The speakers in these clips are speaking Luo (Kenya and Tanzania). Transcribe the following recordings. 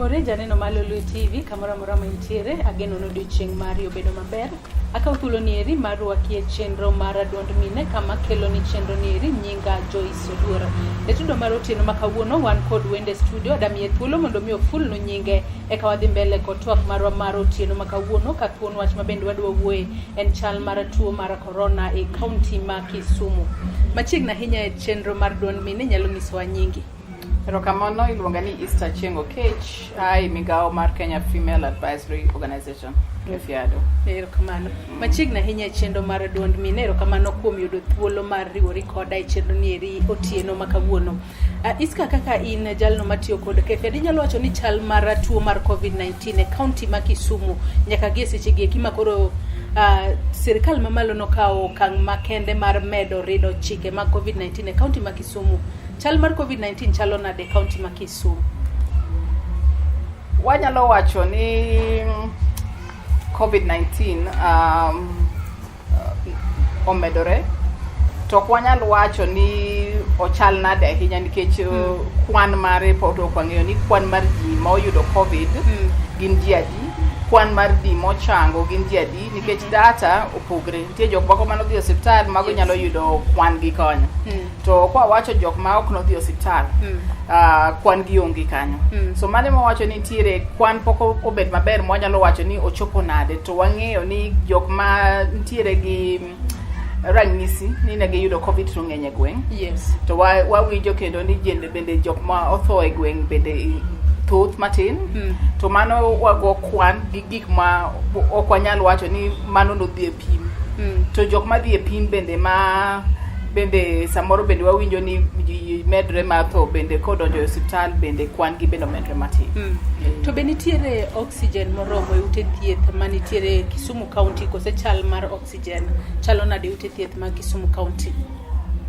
Otimore janeno mar Lolwe Tv kamora mora mantiere ageno no odiochieng' mari obedo maber. Akaw thuolo nieri mar rwakie chenro mar Duond mine kama kelo ni chenro nieri nyinga Joyce Oduor. E tudo mar otieno ma kawuono wan kod wende studio adamiye thuolo mondo mi oful no nyinge eka wadhi mbele kod twak marwa mar otieno ma kawuono ka thuon wach mabende wadwa wuoye en chal mar tuo mar corona e kaunti ma Kisumu. Machiegna ahinya e chenro mar Duond mine nyalo nyisowa nyingi. Erokamano iluonga ni Easter Chengo Kech, ai migao mar Kenya Female Advisory Organization. Refiado. Erokamano. Machiegna ahinya e chenro mar Duond mine, erokamano kuom yudo thuolo mar riwori koda e chenro nieri otieno ma kawuono. Iska kaka in jalno matiyo kod kefe, inyalo wacho ni chal mar tuo mar COVID-19 e kaunti ma Kisumu nyaka gi seche gi eki makoro sirikal mamalo no kawo okang' makende mar medo rido chike mag COVID-19 e kaunti ma Kisumu. Chal mar COVID-19 chalo nade kaunti ma Kisumu? Wanyalo wacho ni COVID-19 omedore. To wanyalo wacho ni ochal nade ahinya nikech kwan mare pod ok wang'eyo ni kwan mar ji ma oyudo COVID gin ji adi, kwan mar ji mochango gin ji adi, nikech data opogre. Nitie jok moko mano dhi osiptal mago nyalo yudo kwan gi kanyo. To kwa wacho jok ma ok no dhi osiptal kwan gi onge kanyo. So mane mo wacho ni tiere kwan poko obed maber mo nyalo wacho ni ochopo nade, to wang'eyo ni jok ma ntiere gi ranyisi ni ne giyudo COVID to ng'eny e gweng'. Yes. To wawinjo kendo ni jende bende jok ma otho e gweng' bende thoth matin. To mano wago kwan gi gik ma ok wanyal wacho ni mano no dhi e pim. To jok ma dhi e pim bende samoro bende wawinjo ni medre matho bende kodonjo e osiptal bende kwan gi bende medre matin. To be nitiere oxygen moromo e ute thieth manitiere Kisumu County kose chal mar oxygen chalo nade ute thieth mag Kisumu County?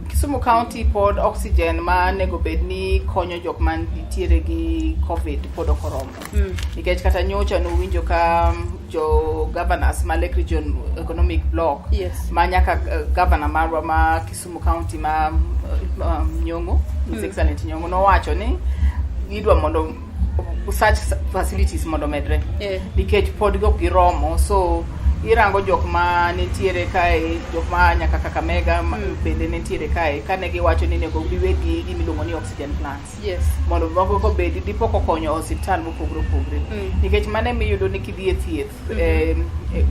Kisumu County pod oxygen ma nego bed ni konyo jok man nitiere gi COVID pod okoromo. Nikech kata nyocha no winjo ka jo governors ma Lake Region Economic Block, yes, ma nyaka governor marwa ma Kisumu County ma Nyong'o, His Excellency Nyong'o no wacho ni idwa mondo such facilities mondo medre. Nikech pod go giromo, so irango jok ma nitiere kae, jok ma nyaka Kakamega bende nitiere kae kane giwacho ni nego biwegi gimiluongo ni oxygen plants. Yes. Mondo moko ko bedi dipo ko konyo osiptal mopogre. Nikech mane miyudo ni kidhi e thieth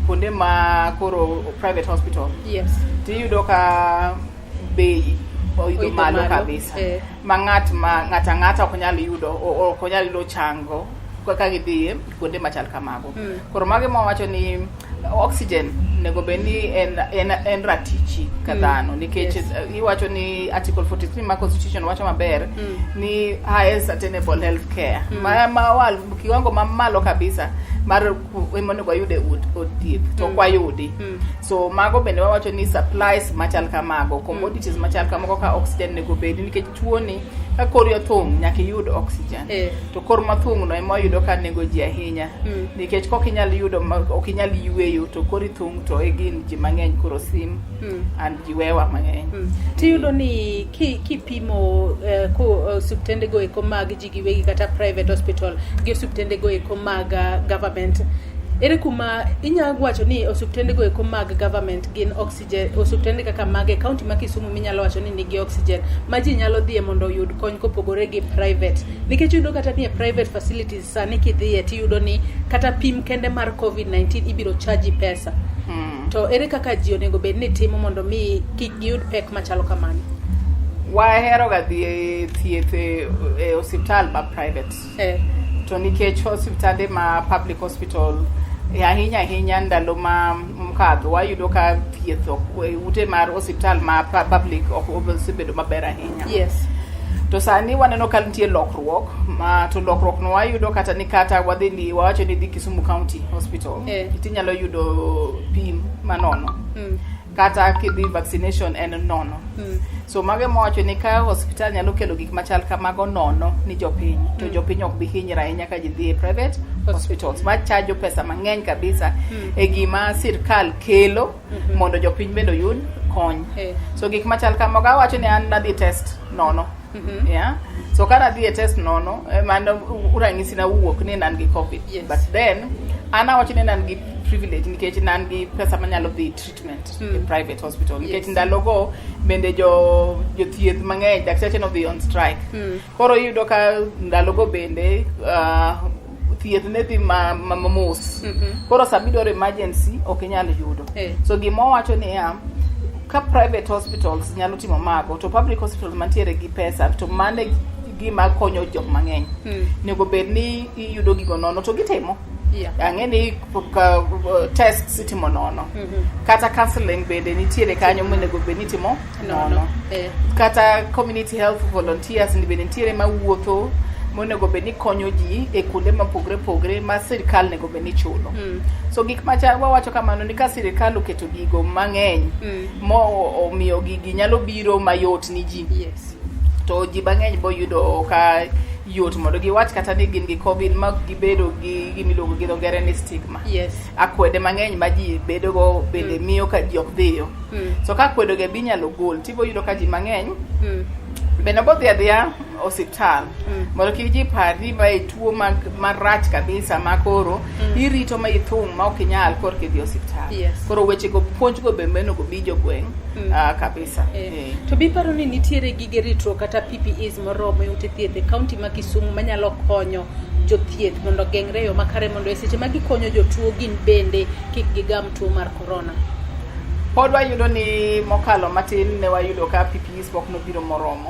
kuonde ma koro private hospital. Yes. Tiyudo ka bei oidho malo kabisa. Ma ng'ata ok nyal yudo chango kaka gidhi kuonde machal kamago. Koro mage ma wacho ni oxygen nego beni en ratichi kadhano, nikech iwacho ni article 43 ma constitution wacho maber ni highest attainable health care ma kiwango mamalo kabisa mar mondo wayude od thieth to kwayudi. So mago bende wacho ni supplies machal kamago, commodities machal kamago ka oxygen nego bedi, nikech tuo ni ka kori othung nyaka yud oxygen. To kor mathung no ema yudo ka nego ji ahinya, nikech kok inyal yudo ok inyal yweyo to kori thung to egin ji mang'eny koro sim and ji wewa mang'eny. Tiyudo ni kipimo ko osiptende go eko mag ji giwegi kata private hospital gi osiptende go eko mag government, ere kuma inyalo wacho ni osiptende go eko mag government gin oxygen, osiptende kaka mag county ma Kisumu minyalo wacho ni nigi oxygen ma ji nyalo dhie mondo oyud kony kopogore gi private, nikech yudo kata ni private facilities sani kidhie tiyudo ni kata pim kende mar COVID-19 ibiro charge pesa. To ere kaka ji onego bed ni timo mondo mi kik giyud pek machalo kamano? Wahero ga dhi thieth e osiptal ma private. To nikech osiptande ma public hospital ahinya ndalo ma mkadho wayudo ka thieth ute mar osiptal ma public ok osebedo maber ahinya. Yes. To sani waneno ka nitie lokruok no wayudo kata ni kata wadhi ni wawacho ni dhi Kisumu County Hospital itinyalo yudo pim manono. Kata kidhi vaccination en nono. So mage mwacho ni ka hospital nyalo kelo gik machal kamago nono ni jopiny, to jopiny ok bi hinyra ahinya ka jidhi e private hospitals ma chajo pesa mang'eny kabisa e gima sirkal kelo mondo jopiny bende yud kony. So gik machal kamago wacho ni an nadhi test nono Yeah, so kana dhi e test nono mano urang'isi na wuok ni nan gi covid. But then ana wacho ni nan gi privilege nikech nan gi pesa manyalo dhi treatment in private hospital nikech ndalogo bende jo thieth mang'eny dakteche no dhi on strike. Koro yudo ka ndalogo bende thieth ne dhi mamos. Koro sabidor emergency ok inyal yudo. So gima wacho ni ka private hospitals nyalo timo mago to public hospitals mantiere gi pesa to mane gima konyo jok mang'eny. Nego bed ni iyudo gigo nono to gitimo. Ang'eni tests itimo nono. Kata counseling bende nitiere kanyo monego bed ni timo nono. Kata community health volunteers bende nitiere mawuotho monego bed ni konyo ji e kuonde mapogre ma sirkal nego bed ni chulo. So gik macha wawacho kamano ni ka sirkal oketo gigo mang'eny mo omiyo gigi nyalo biro mayot ni ji. To ji mang'eny bo yudo ka yot mondo giwach kata ni gin gi covid ma gibedo gi gimiluongo gi ngere ni stigma. Akwede mang'eny ma ji bedo go bende miyo ka ji ok dhiyo. So ka kwedo ge binyalo gol tibo yudo ka ji mang'eny bende bo dhia osiptal mondo kik ji parri ma tuo marach kabisa ma koro irito ma ithung ma ok inyal kor ki dhi osiptal. Koro weche go puonj go bende no go bijo gweng kabisa. To bi paro ni nitiere gige ritro kata PPEs moromo e ute thieth e kaunti ma Kisumu manyalo konyo jothieth mondo geng're yo makare mondo e seche ma gikonyo jotuo gin bende kik gigam tuo mar corona. Pod wayudo ni mokalo matin ne wayudo ka PPEs pok nobiro moromo.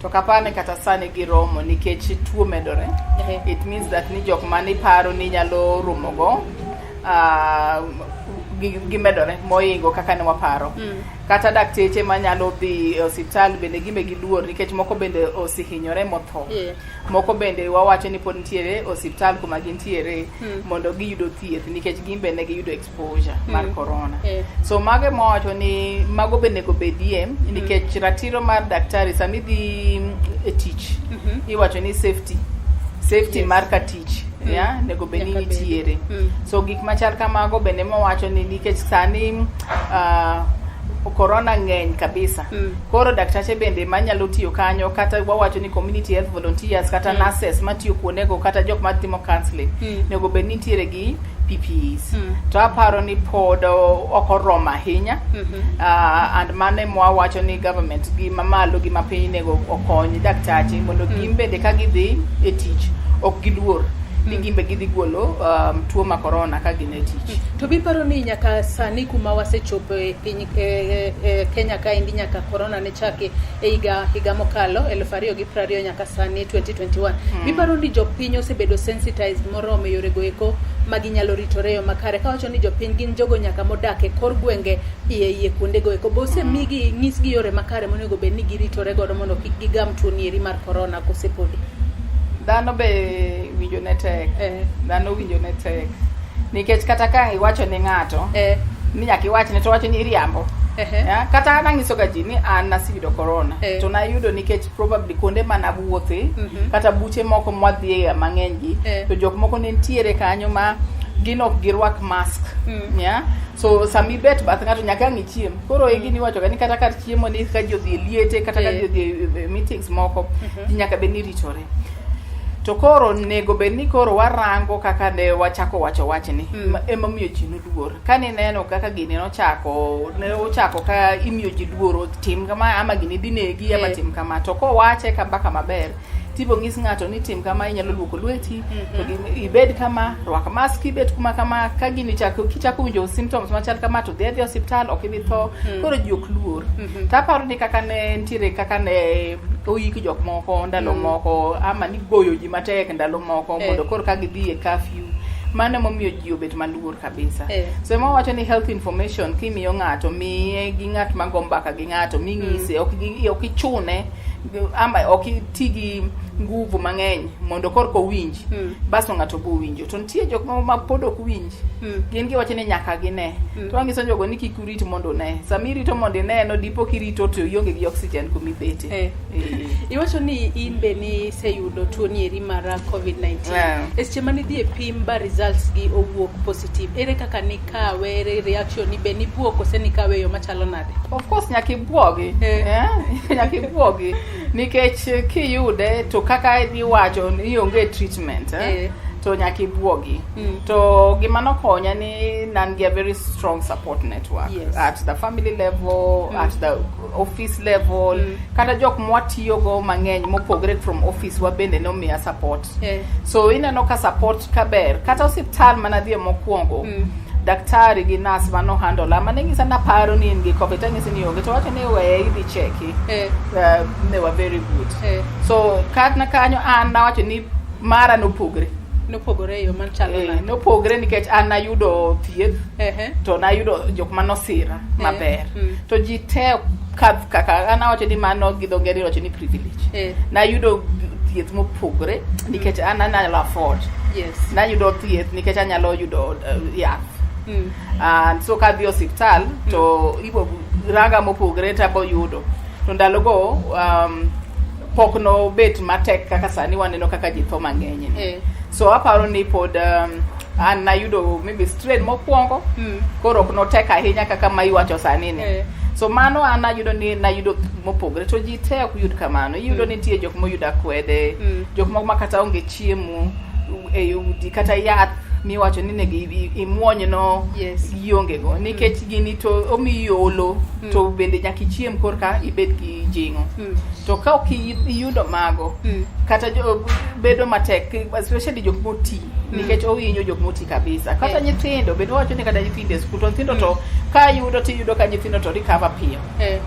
To kapane kata sani giromo nikech tuo medore. It means that ni jok mani paro ni nyalo rumogo gimedore moingo kaka ne waparo. Kata dakteche manyalo dhi osiptal bende gime giluor nikech moko bende osihinyore motho. Moko bende wawacho ni pod nitiere osiptal kuma gintiere mondo giyudo thieth nikech gimbe ne giyudo exposure mar corona. So mage mowacho ni mago bende go bedie nikech ratiro mar daktari sami dhi e tich. Iwacho ni safety mar ka tich. Nego beni nitiere. So gik machal kamago bende mowacho ni nikech sani corona ng'eny kabisa. Koro daktache bende manyalo tiyo kanyo kata wawacho ni community health volunteers kata nurses matiyo kuondego kata jok matimo counseling nego bed nitiere gi PPEs. To aparo ni pod okoromo ahinya. And mane mwawacho ni government gi mamalo gi mapiny nego okony daktache mondo gimbende ka gidhi e tich ok giluor ni gimbe gidhi golo tuo ma corona ka gine tich. To bi paro ni nyaka sani kuma wasechopo e piny Kenya ka indi nyaka corona ne chake e higa mokalo 2020 nyaka sani 2021. Bi paro ni jopiny osebedo sensitized moromo yore go eko maginyalo ritore yo makare ka wacho ni jopiny gin jogo nyaka modake kor gwenge iye kuonde go eko bose migi nyisgi yore makare monego bed ni giritore godo mondo kik gigam tuo nieri mar corona kosepodi. Dhano be winjo ne tek. Dhano winjo ne tek. Nikech kata ka iwacho ni ng'ato ni nyaka iwach ne to wacho ni iriambo. Kata nangiso ga ji ni an nasiyudo corona. To nayudo nikech probably kuonde mana wuothe kata buche moko mwadhiye mang'eny gi to jok moko ne nitiere kanyo ma gino girwak mask. So sami bet bath ng'ato nyaka ngichiem. Koro gini wacho ga ni kata kar chiemo ni ka jodhi liete kata ka jodhi meetings moko nyaka be ni ritore. To koro nego bedni koro warango kaka ne wachako wacho wachni ema miyo ji luor. Kani neno kaka gini ne ochako ka imiyo ji luor tim kama ama gini dinegi ama tim kama to ko wache kambaka maber tibo ng'is ng'ato ni tim kama inyalo luoko lweti ibed kama rwak mask ibed kuma kama ka gini kichako winjo symptoms machal kama to dhi hospital ok ibi tho. Koro ji ok luor. Taparo ni kaka ne ntiere kaka ne oyiki jok moko ndalo moko ama ni goyo ji matek ndalo moko mondo koro ka gidhi e curfew mane momiyo ji obet maluor kabisa. So ema wacho ni health information kimiyo ng'ato miye gi ng'at magombaka gi ng'ato ming'ise ok ichune ama ok itigi nguvu mang'eny mondo korko winj bas ng'ato bo winjo. To nitie jok ma pod ok winj gin giwacho ni nyaka gine. To angiso jogo ni kik urit mondo ne samiri to mondo neno dipo kirito to ionge gi oxygen kumibete. Iwacho ni in be ni seyudo tuo nieri mar COVID-19. Eseche mane dhi e pim ba results gi owuok positive. Ere kaka ni kawe reaction ni be ni buok ose ni kawe yo machalo nade? Of course nyaka ibuogi. Nyaka ibuogi. nikech kiyude to kaka iwacho ni onge treatment to nyaka ibwogi. To gima nokonya ni nan gi a very strong support network at the family level, at the office level, kata jok mwatiyo go mang'eny mopogre from office wa bende nomiya support. So ineno ka support kaber, kata osiptal manadhie mokwongo, daktari gi nurse mano handle mane ngisa na paro ni ngi COVID ngisi ni onge to wacho ni we idhi cheki. They were very good. So kat na kanyo an na wacho ni mara nopogre yo man chalo no pogre nikech an ayudo thieth to na ayudo jok manosira maber to ji te kaka an awacho ni mano gi dho ngere wacho ni privilege na ayudo thieth mopogre nikech an anyalo afford na ayudo thieth nikech anyalo yudo yath and so kadhi hospital to ibo ranga mopogre tabo yudo to ndalogo pok no bet matek kaka sani waneno kaka ji tho mang'eny so aparo ni pod an nayudo maybe strain mokwongo koro ok notek ahinya kaka ma iwacho sani ni so mano an nayudo mopogre to ji te ok yud kamano iyudo ni nitie jok moyudo akwede jok moko makata onge chiemo e udi kata yath miwacho ni negi imuony no ionge go nikech gini to omiyolo to bende nyaka ichiem korka ibed gi jingo to ka ok iyudo mago kata bedo matek especially jok moti nikech owinyo jok moti kabisa kata nyithindo bendo wacho ni kata nyithindo skul to nyithindo to ka yudo ka nyithindo to recover piyo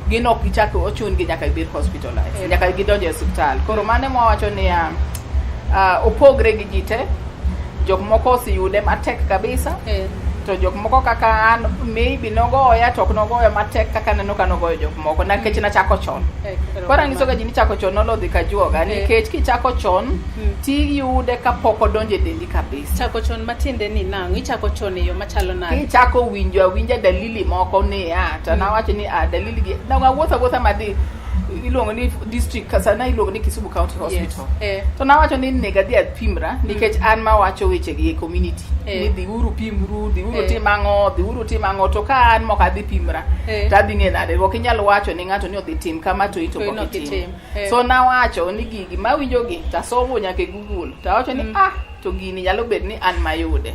gino ok gichako ochun gi nyaka ibed hospitalized nyaka gidonje e hospital koro mane mwawacho ni opogre gi jite jok moko osiyude matek kabisa to jok moko kaka an maybe nogoya to ok nogoya matek kaka neno ka nogoyo jok moko nikech nachako chon koro nyiso ga ji ni chako chon nolodhi ka juoga nikech kichako chon tiyude kapok odonjo e dendi kabisa. Chako chon matinde ni nang'o ichako chon e yo machalo nade? Kichako winja dalili moko ni to nawacho ni dalili gi nawuotha madhi iluongo ni district kasa na iluongo ni Kisumu County Hospital. To nawacho ni nega dhi apimra nikech an ma wacho weche gi e community ni dhi uru pimru dhi uru timango to ka an mok adhi pimra to adhi ng'e nade ok inyalo wacho ni ng'ato ni odhi tim kama to ito ok tim. So nawacho ni gigi mawinjo gi tasomo nyaka e Google to wacho ni to gini nyalo bed ni an mayude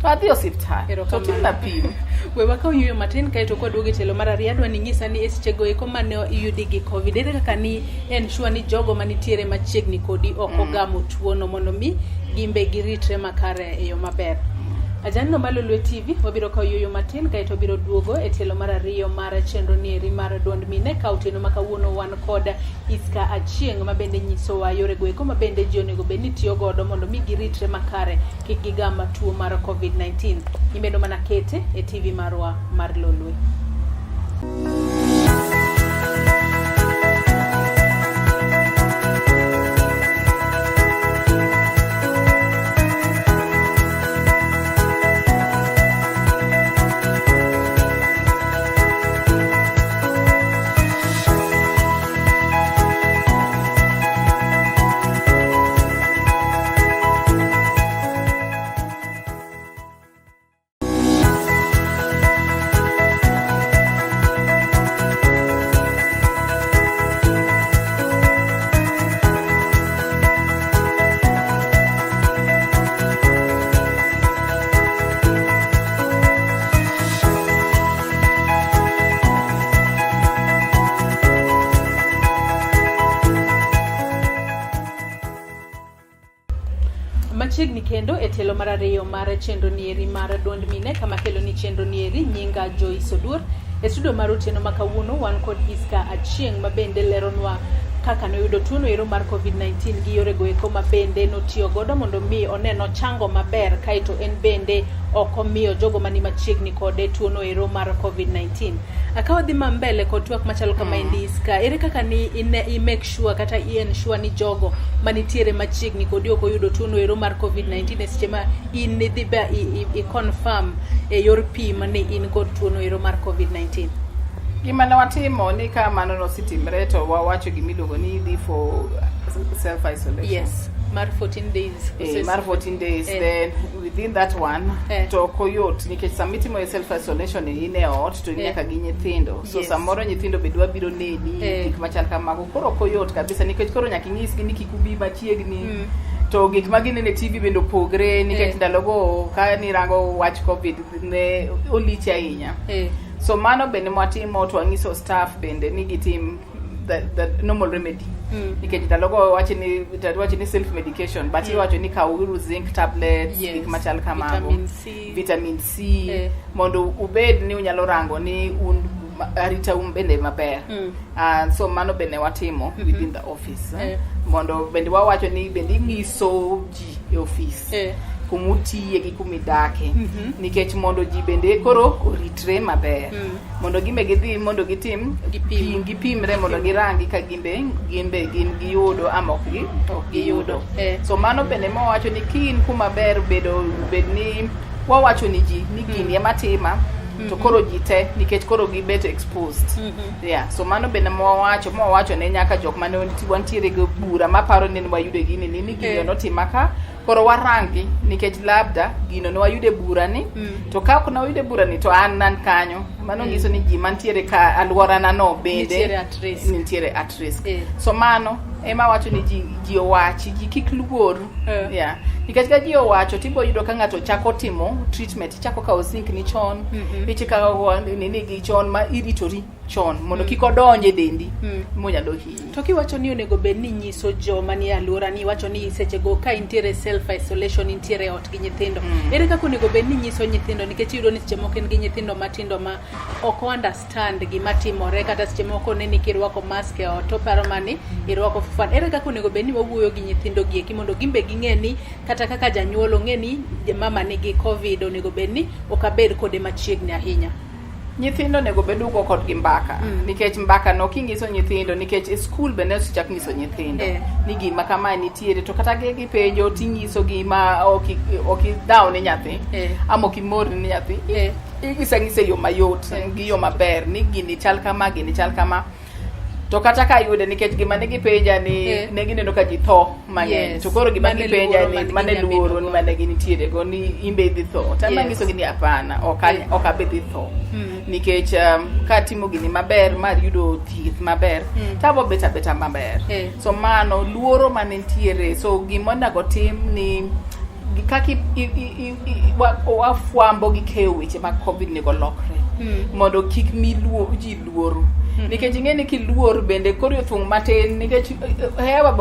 to adhi hospital to tina pim we waka yuyo matin kae to kodwoge telo mar ariyo adwa ni ng'isa ni esechego eko mane iyudi gi COVID ere kaka ni en sure ni jogo manitiere machiegni kodi ok ogamo tuono mondo mi gimbe giritre makare e yo maber. Ajanno malo Lolwe TV wabiro ka yuyo matin kae to biro duogo e telo mar ariyo mar chenro nieri mar Duond mine ka otieno makawuono wan koda iska achieng mabende nyiso wa yore go eko mabende ji onego bed ni tiyo godo mondo mi giritre makare kik gigama tuo mar COVID-19 imedo mana kete e TV marwa mar Lolwe. Machiegni kendo e telo mar ariyo mar chenro nieri mar Duond mine kama kelo ni chenro nieri nyinga Joy Sodur e studio mar otieno makawuono wan kod iska achieng mabende leronwa kaka noyudo tuono ero mar COVID-19 gi yore go eko mabende notiyo godo mondo mi oneno chango maber kaito en bende oko miyo jogo mani machiegni kode tuono ero mar COVID-19 akawa dhi mbele kod twak machalo kama indiska ere kaka ni i make sure kata i ensure ni jogo manitiere machiegni kodi ok oyudo tuono ero mar COVID-19 e seche ma in dhi ba i confirm e yor pim ni in kod tuono ero mar COVID-19. Gima ne watimo ni ka mano no sitimre to wawacho gimiluongo ni idhi for self isolation. Yes, mar 14 days. Mar 14 days. Then within that one to koyot nikech samitimo self isolation ine ot to nyaka gi nyithindo. So samoro nyithindo bedwa biro neni gik machal kamago. Koro koyot kabisa nikech koro nyaka nyisgi ni kikubi machiegni. To gik maginene TV bendo pogre nikech ndalogo ka ni rango wach covid ne oliche ahinya. So mano bende mwatimo to angiso staff bende ni gitim the normal remedy. Nikech ndalogo wachi ni self medication but iwacho ni kauru zinc tablets gik machal kamago, vitamin C mondo ubed ni unyalo rango ni un arita bende maber. So mano bende watimo within the office. Mondo bende wawacho ni bende ngiso ji e office kumutie gi kumidake nikech mondo ji bende koro oritre maber mondo gimbe gidhi mondo gitim gipimre mondo girangi ka gimbe gin giyudo ama ok giyudo. So mano bende mawacho ni kin kuma ber bedni wawacho ni ji ni gini ema tima to koro jite nikech koro gibet exposed. So mano bende mwawacho ne nyaka jok mane wantiere go bura maparo ni wayude gini ni gino notimaka koro warangi nikech labda gino no wayude bura ni to ka kuna wayude bura ni to an kanyo mano ngiso ni ji mantiere ka alwora na no bende nitiere at risk. So mano ema wacho ni ji owachi ji kik luor. Nikech ka ji owacho tibo yudo ka ngato chako timo treatment chako ka zinc ni chon ichika nini gi chon ma iritori chon mondo kik odonje dendi monyalo hinyi. To kiwacho ni onego bed ni nyiso joma ni alwora ni wacho ni seche go ka intiere self isolation intiere ot gi nyithindo ere kaka onego bed ni nyiso nyithindo nikech yudo ni seche moko gi nyithindo matindo ma ok understand gima timore kata seche moko neni kirwako mask e ot to paro mani irwako fan. Ere kaka onego bed ni wawuoyo gi nyithindo gi eki mondo gimbe ging'eni kata kaka janyuol ong'eni mama nigi covid onego bed ni okabed kode machiegni ahinya. Nyithindo nego bedugo kod gi mbaka nikech mbaka no kingiso nyithindo nikech e school bende sichak nyiso nyithindo ni gima kama nitiere to kata gi penjo tingiso gima ok down ne nyathi ama ok mor ne nyathi igise yo mayot gi yo maber ni gini chal kama to kata ka yude nikech gima ne gipenja ni ne gineno ka ji tho mang'eny to koro gima gipenja ni mane luoro ni mane ginitiere go ni imbe dhi tho tama ngiso gini hapana ok abedhi tho nikech ka timo gini maber mar yudo thieth maber tabo beta maber. So mano luoro mane nitiere so gima onego tim ni kaki wafwambo gi keyo weche mag covid nego lokre mondo kik ji luoro nikech ing'eni kiluor bende koro thung matin nikech hewa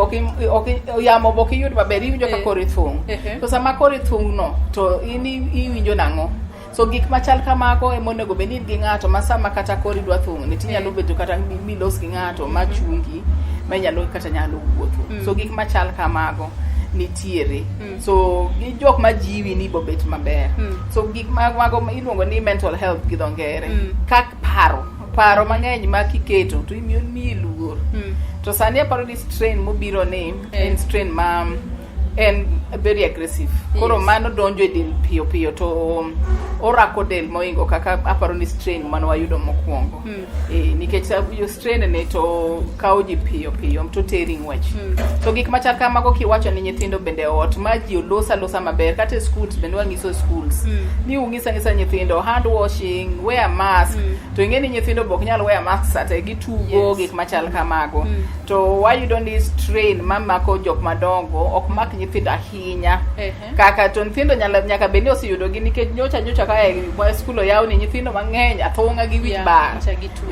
yamo boki yud maber iwinjo ka koro thung to sama koro thung no to iwinjo nang'o. So gik machal kamago emonego bed ni gi ng'ato masama kata koro idwa thung ni tinyalo bedo kata milos gi ng'ato machungi manyalo kata nyalo wuotho. So gik machal kamago nitiere so gi jok majiwi ni bobet maber. So gik mago iluongo ni mental health gi dongere kak paro mang'eny ma kiketo to imiyo luor. To sani aparo ni strain mobiro ni en strain ma en very aggressive koro mano donjo e del piyo to orako del moingo kaka aparo ni strain mano wayudo mokwongo nikech yo strain ne to kawo ji piyo to teri ng'wech. So gik machal kamago kiwacho ni nyithindo bende ot ma ji losa maber kata schools bende wangiso schools ni ungisa nyithindo hand washing wear mask to ing'eni nyithindo bok nyal wear mask sate gitugo gik machal kamago to wayudo ni strain mamako jok madongo ok mak nyithindo ahinya kaka to nyithindo nyaka bende osiyudo gi nikech nyocha ka e skul yaw ni nyithindo mang'eny athung'a gi wich bar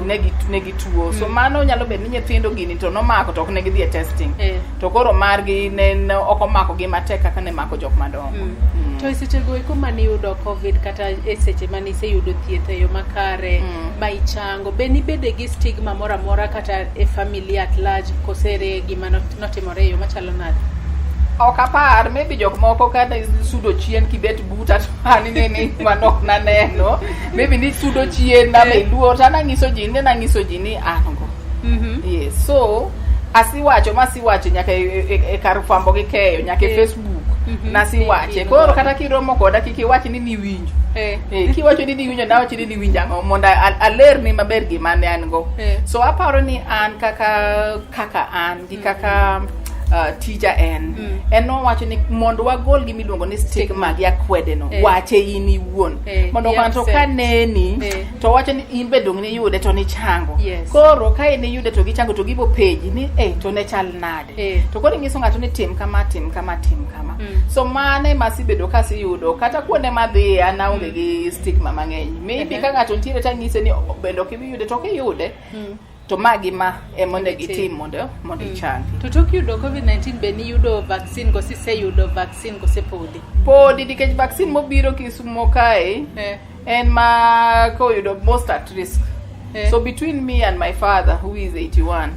ne gituo. So mano nyalo bedo ni nyithindo gini to nomako to ok ne gidhi e testing to koro margi ne ok omako gi matek kaka ne mako jok madongo. To seche go iko mani yudo covid kata e seche mani se yudo thieth e yo makare ma ichango beni bede gi stigma mora kata e family at large kosere gima notimore yo machalo nade. Ok apar, maybe jok moko kata sudo chien kibet buta ani nene manok na neno maybe ni sudo chien na me luo tana ngiso ji ni ango. Yes, so masiwacho nyaka e kar fwambo gi keyo nyaka e Facebook nasiwache koro kata kiromo koda kikiwachi ni winjo kiwacho ni winjo na wacho ni winjo ang'o mondo aler ni maber gima ne an go. So aparo ni an kaka an gi kaka tija en nowacho ni mondo wagol gima iluongo ni stigma gi akwede no wache in iwuon mondo ng'ato ka neni to wacho ni in be dong' ni yude to ni chango koro ka in yude to gichango to gibo peji ni to ne chal nade to koro ngiso ng'ato ni tim kama so mane masibedo kasi yudo kata kuonde madhi anaonge gi stigma mang'eny maybe ka ng'ato ntiere ta ng'ise ni bendo kibiyude to kiyude to magi ma emonde gitim mondo ichangi. To tok yudo COVID-19 be ni yudo vaccine ko sise yudo vaccine ko sepodi nikech vaccine mobiro Kisumu kae en ma ko yudo most at risk. So between me and my father who is 81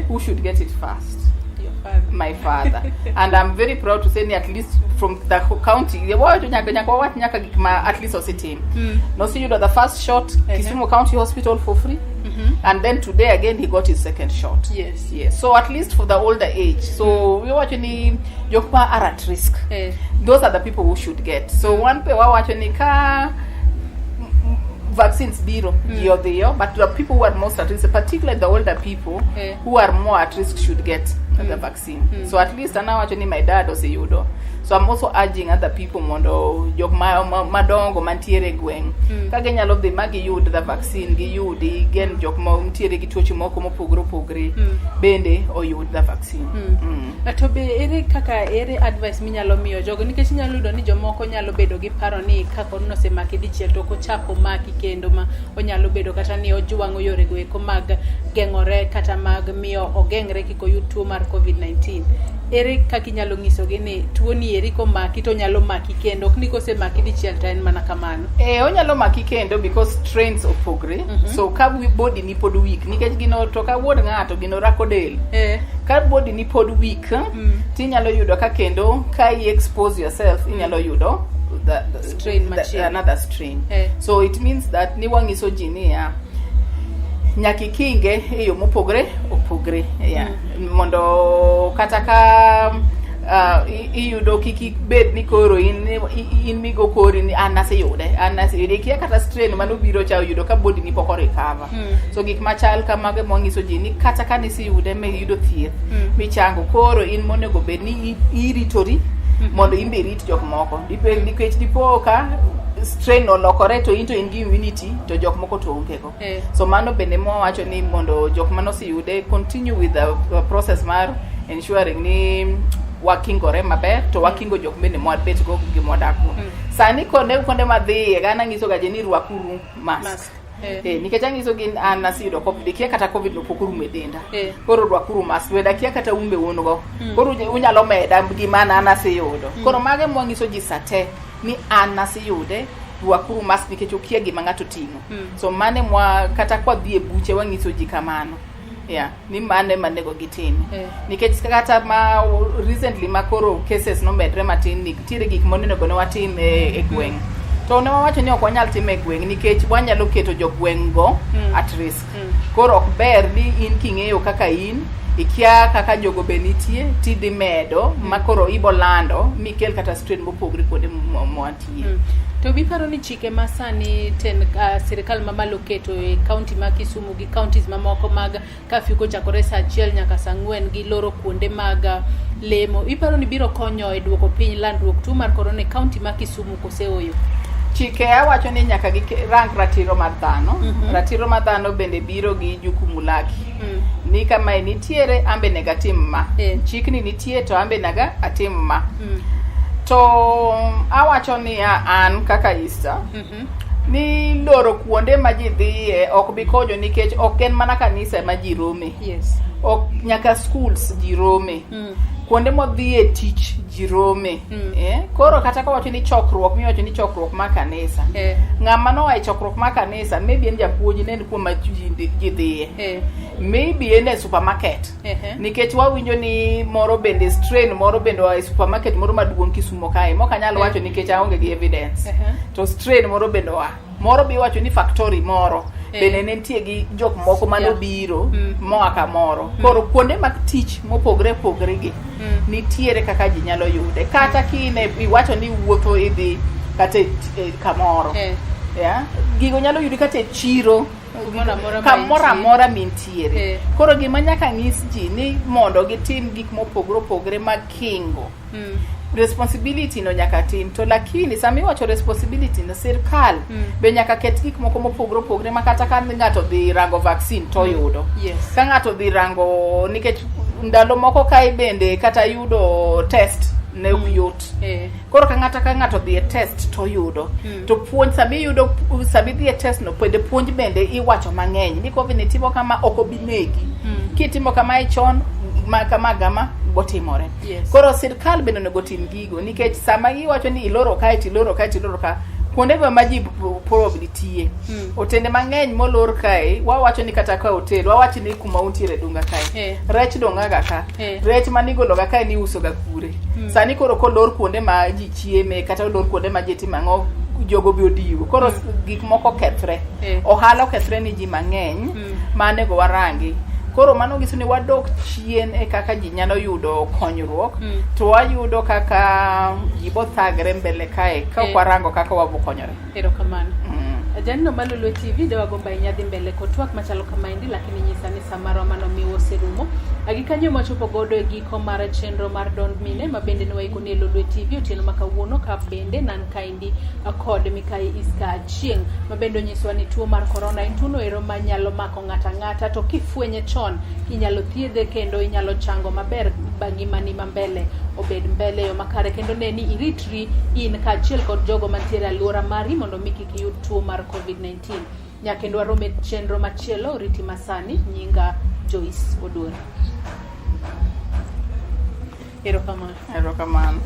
who should get it first? My father. And I'm very proud to say at least from the county at least ositim no see you the first shot Kisumu County Hospital for free and then today again he got his second shot. Yes, so at least for the older age, so we watching jokma are at risk. Those are the people who should get. So one pe wa watching ka vaccines biro but the people who are most at risk, particularly the older people who are more at risk, should get the vaccine. So at least now actually my dad was a yudo. So I'm also urging other people mondo jok madongo mantiere gweng kage nyalo dhi magi yud the vaccine gi yudi gen jok ma ntiere gi tuoche moko mopogore bende oyud the vaccine. To be ere advice minyalo miyo jogo nikech nyalo yudo ni jomoko nyalo bedo gi paro ni kako nosemaki dichiel to ko chako maki kendo ma onyalo bedo kata ni ojuwango yore go eko mag geng'ore kata mag miyo ogengre kiko yud tuo mar COVID-19. Ere kaka inyalo nyisogi ni tuo ni eri ko maki to nyalo maki kendo ok ni kosemaki dichiel to en mana kamano. Onyalo maki kendo because strains opogre. So ka body ni pod weak nikech gino to ka wuod ng'ato gino rako del. Ka body ni pod weak tinyalo yudo ka kendo ka I expose yourself inyalo yudo the strain another strain. So it means that ni wangiso jinia nyaki kinge eyo mopogre mondo kata ka iyudo kiki bed ni koro in migo kori ni anase yude kia kata strain mano biro cha yudo ka body ni poko recover. So gik machal kamage mongiso ji ni kata ka nisi yude me yudo thieth michango koro in monego bed ni iritori mondo imbe rit jok moko nikech dipoka strain olokore to into in immunity to jok moko to ongego. So mano bende mo wacho ni mondo jok mano si yude continue with the process mar ensuring ni wakingore maber to wakingo jok bende mo bet go gi modaku. Sani konde madhi gana ngiso ga jeni rwakuru mask. Nikech angiso gin anasido covid kia kata covid no pokuru medenda. Koro rwakuru mask weda kia kata umbe wonogo. Koro unyalo meda gimana anasiyudo. Koro mage mo ngiso ji sate ni anasiyude rwakuru mask nikech okia gima ng'ato ting'o. So mane mwa kata kwa dhi e buche wangiso ji kamano. Ni mane manego gitin. Nikech kata ma recently makoro cases no medre matin nitiere gik monego ne watim e gweng'. To ne wawacho ni ok wanyal time e gweng' nikech wanyalo keto jogweng' go at risk. Koro ok ber ni in king'eyo kaka in ikia kaka jogo benitie tidhi medo makoro ibo lando mikel kata strain mopogre kuonde mwantie. To biparo ni chike masani ten sirikal mamalo keto e county ma Kisumu gi counties mamoko mag kafyu ko chakore sa achiel nyaka sa 4 gi loro kuonde mag lemo. Iparo ni biro konyo e duoko piny landruok tuo mar corona e county ma Kisumu koseoyo. Chike awacho ni nyaka gi rang ratiro mar dhano. Ratiro mar dhano bende biro gi jukumu laki. Ni kama nitiere ambe negatim ma. Chikni nitie to ambe naga atim ma. To awacho ni an kaka Easter ni loro kuonde ma ji dhiye ok bi konyo nikech ok en mana kanisa ma ji rome. Ok nyaka schools ji rome. Kuonde modhiye tich ji rome. Koro kata ka wacho ni chokruok mi wacho ni chokruok ma kanisa. Ng'ama no ai chokruok ma kanisa maybe en japuonj ne kuoma ji dhiye. Maybe en e supermarket. Nikech wawinjo ni moro bende strain moro bende wa supermarket moro maduong' Kisumu kae. Mok anyalo wacho nikech aonge gi evidence. To strain moro bende moro bi wacho ni factory moro bende nentie gi jok moko mano biro moa kamoro. Koro kuonde mag tich mopogre gi nitiere kaka ji nyalo yude kata kine iwacho ni wuotho idhi kata kamoro. Gigo nyalo yudi kata chiro kamoro amora mintiere. Koro gima nyaka ng'is ji ni mondo gitim gik mopogore opogore mag kingo. Responsibility no nyaka tim, to lakini sami wacho responsibility no sirkal be nyaka ket gik moko mopogore opogore ma kata ka ng'ato dhi rango vaccine to yudo. Ka ng'ato dhi rango nikech ndalo moko kai bende kata yudo test ne yot. Koro ka ng'ato dhi e test to yudo. To puonj sami dhi e test no puonj bende iwacho mang'eny ni covid ni timo kama ok obinegi. Kitimo kama chon kama gama botimore. Koro sirkal bende onego tim gigo nikech sama iwacho ni iloro kae tiloro ka kuonde ma ji probability otende mang'eny molor kae wawacho ni kata ka hotel wawacho ni kuma untiere dunga kae rech donga ga ka rech manigolo ga kae ni uso ga kure sani koro kolor kuonde ma ji chieme kata olor kuonde ma ji timang'o jogo bi odigo koro gik moko kethre ohala kethre ni ji mang'eny manego warangi. Koro mano giso ni wadok chien e kaka ji nyalo yudo konyruok to wayudo kaka ji bothagre mbele kae ka warango kaka wabokonyore. Erokamano. Janino ma Lolwe TV de wagomba inyadhi mbele kotwak machalo kamaendi lakini nyisa ni samaro mano miwo serumo. Agikanyo machopo godo e giko mar chenro mar Duond mine ma bende ne waiko ne Lolwe TV otieno makawuono ka bende nan kaindi kod Mikai Iska chieng ma bende nyiswa ni tuo mar corona en tuo ero ma nyalo mako ng'ata to kifwenye chon inyalo thiedhe kendo inyalo chango maber bangi mani mbele obed mbele yo makare kendo ne ni iritri in ka chiel kod jogo mantiere alwora mari mondo miki kiyud tuo mar covid-19 nyakendo warome chenro machielo riti masani nyinga Joyce Oduor. Erokamano.